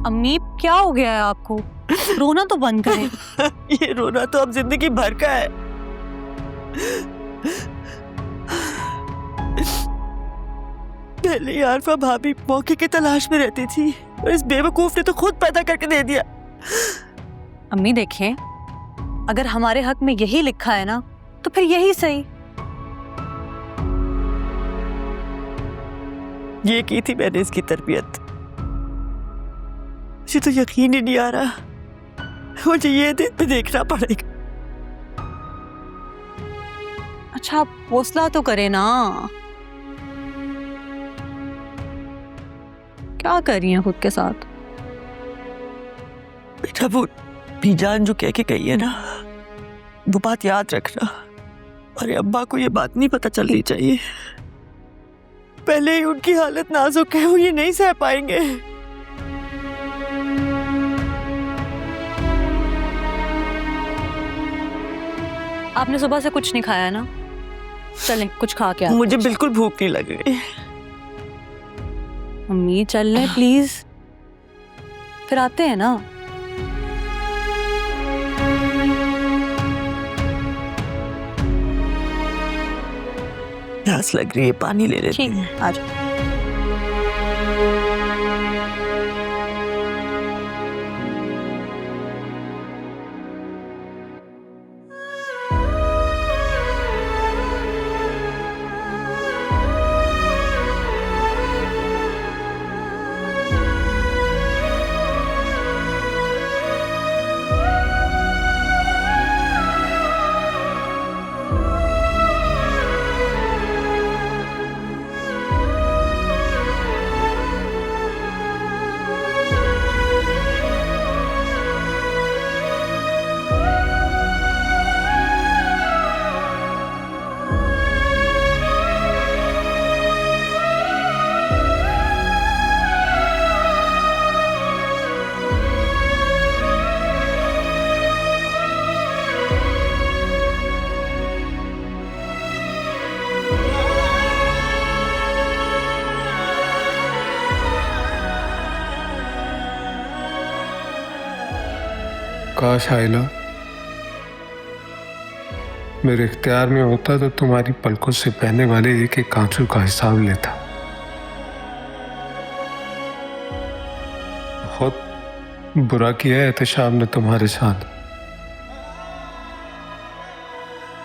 अम्मी क्या हो गया है आपको? रोना तो बंद करें। ये रोना तो अब जिंदगी भर का है। पहले आरफा भाभी मौके की तलाश में रहती थी और इस बेवकूफ ने तो खुद पैदा करके दे दिया। अम्मी देखें, अगर हमारे हक में यही लिखा है ना तो फिर यही सही। ये की थी मैंने इसकी तरबियत। मुझे तो यकीन ही नहीं आ रहा, मुझे ये दिन पे देखना पड़ेगा। अच्छा आप हौसला तो करें ना। क्या कर रही हैं खुद के साथ? बेटा वो बीजान जो कह के गई है ना, वो बात याद रखना। अरे अब्बा को ये बात नहीं पता चलनी चाहिए। पहले ही उनकी हालत नाजुक है, वो ये नहीं सह पाएंगे। आपने सुबह से कुछ नहीं खाया ना? चलें कुछ खा के आते हैं। मुझे बिल्कुल भूख नहीं लग रही। अम्मी चल लें प्लीज, फिर आते हैं ना। प्यास लग रही है, पानी ले लेते ठीक हैं। है, आ जाओ। काश आइला मेरे इख्तियार में होता तो तुम्हारी पलकों से बहने वाले एक एक आंसू का हिसाब लेता। बहुत बुरा किया है एहतशाम ने तुम्हारे साथ।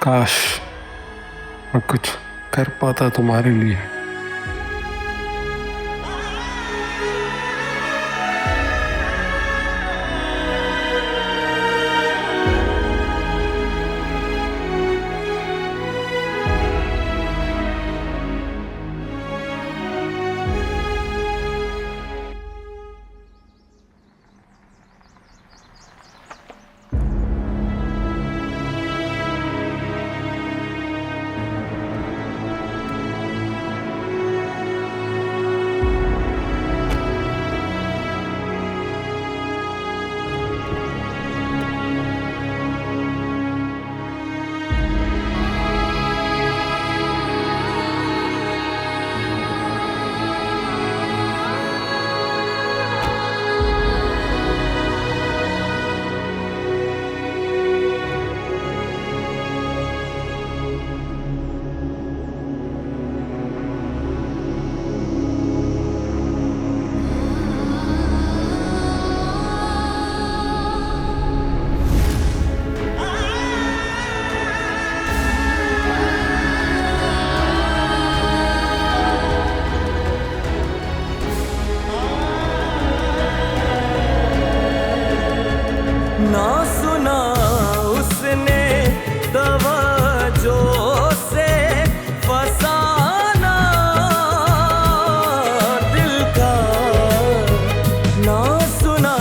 काश मैं कुछ कर पाता तुम्हारे लिए। ना सुना उसने तवज्जो से फसाना दिल का, ना सुना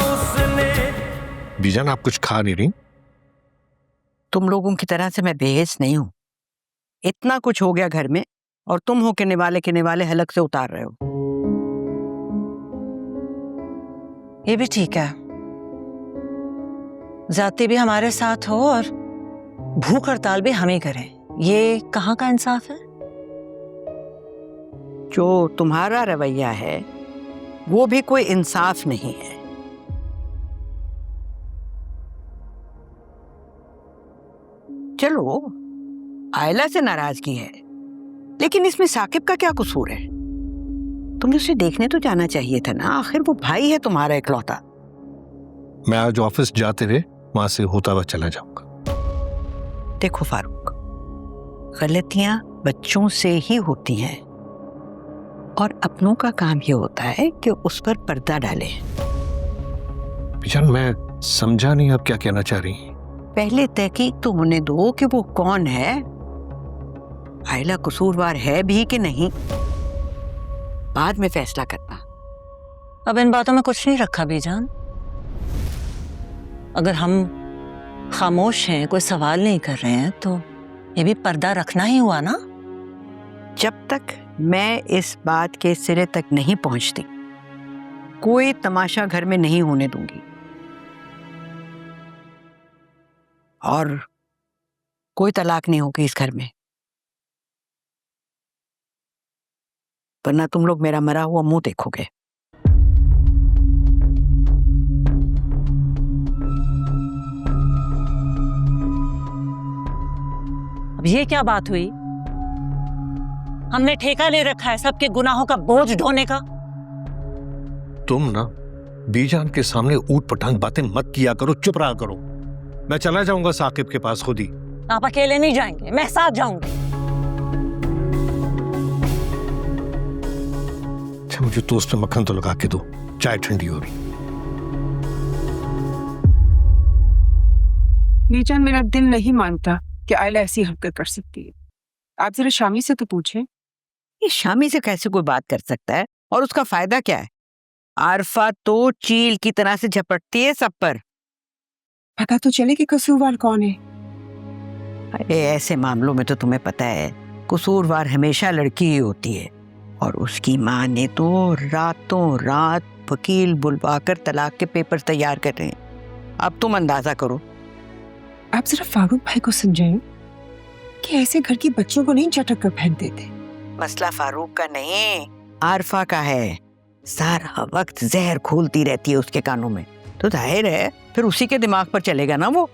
उसने। बीजान आप कुछ खा नहीं रही? तुम लोगों की तरह से मैं बेहिस नहीं हूं। इतना कुछ हो गया घर में और तुम हो के निवाले हलक से उतार रहे हो। ये भी ठीक है, जाते भी हमारे साथ हो और भूख हड़ताल भी हम ही करें। ये कहाँ का इंसाफ है? जो तुम्हारा रवैया है वो भी कोई इंसाफ नहीं है। चलो आयला से नाराजगी है, लेकिन इसमें साकिब का क्या कसूर है? तुमने उसे देखने तो जाना चाहिए था ना, आखिर वो भाई है तुम्हारा इकलौता। मैं आज ऑफिस जाते हुए वहां से होता हुआ चला जाऊंगा। देखो फारूक, गलतियां बच्चों से ही होती हैं और अपनों का काम ये होता है कि उस पर पर्दा डालें। बीजान, मैं समझा नहीं आप क्या कहना चाह रही हैं। पहले तहकीक तो होने दो कि वो कौन है, आयला कसूरवार है भी कि नहीं, बाद में फैसला करना। अब इन बातों में कुछ नहीं रखा बीजान। अगर हम खामोश हैं, कोई सवाल नहीं कर रहे हैं, तो ये भी पर्दा रखना ही हुआ ना। जब तक मैं इस बात के सिरे तक नहीं पहुंचती, कोई तमाशा घर में नहीं होने दूंगी और कोई तलाक नहीं होगी इस घर में, वरना तुम लोग मेरा मरा हुआ मुंह देखोगे। अब ये क्या बात हुई? हमने ठेका ले रखा है सबके गुनाहों का बोझ ढोने का। तुम ना बीजान के सामने ऊट पटांग बातें मत किया करो, चुप रहा करो। मैं चला जाऊंगा साकिब के पास खुद ही। आप अकेले नहीं जाएंगे, मैं साथ जाऊंगी। अच्छा, मुझे टोस्ट पे मक्खन तो लगा के दो, चाय ठंडी हो रही। बीजान, मेरा दिल नहीं मानता कि आयला ऐसी हरकत कर सकती है। आप जरा शामी से तो पूछें। ये शामी से कैसे कोई बात कर सकता है, और उसका फायदा क्या है? आरफा तो चील की तरह से झपटती है सब पर। पता तो चले कि कसूरवार कौन है। अरे ऐसे मामलों में तो तुम्हें पता है कसूरवार हमेशा लड़की ही होती है, और उसकी माँ ने तो रातों रात वकील बुलवाकर तलाक के पेपर तैयार कर रहे हैं। अब तुम अंदाजा करो। आप जरा फारूक भाई को समझाएं कि ऐसे घर की बच्चों को नहीं झटक कर फेंक देते। मसला फारूक का नहीं, आरफा का है। सारा वक्त जहर घोलती रहती है उसके कानों में, तो जाहिर है फिर उसी के दिमाग पर चलेगा ना वो।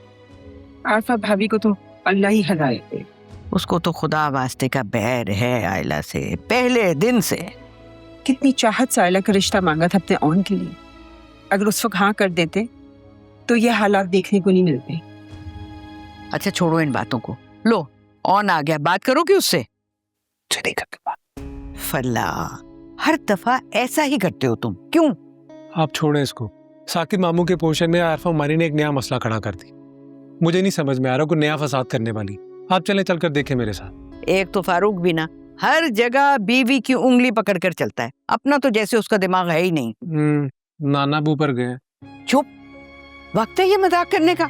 आरफा भाभी को तो अल्लाह ही हिदायत दे। उसको तो खुदा वास्ते का बैर है आयला से, पहले दिन से। कितनी चाहत से आयला का रिश्ता मांगा था अपने ऑन के लिए। अगर उस वक्त हाँ कर देते तो ये हालात देखने को नहीं मिलते। अच्छा छोड़ो इन बातों को, लो ऑन आ गया, बात करो कि उससे। फल्ला, हर दफा ऐसा ही करते हो तुम, क्यों? आप छोड़ें इसको। साकिब मामू के पोर्शन में आरफा मारी ने एक नया मसला खड़ा कर दी। मुझे नहीं समझ में आ रहा कोई नया फसाद करने वाली। आप चल कर देखें मेरे साथ। एक तो फारूक भी ना हर जगह बीवी की उंगली पकड़ कर चलता है, अपना तो जैसे उसका दिमाग है ही नहीं। नाना बू पर गए। चुप, वक्त है ये मजाक करने का।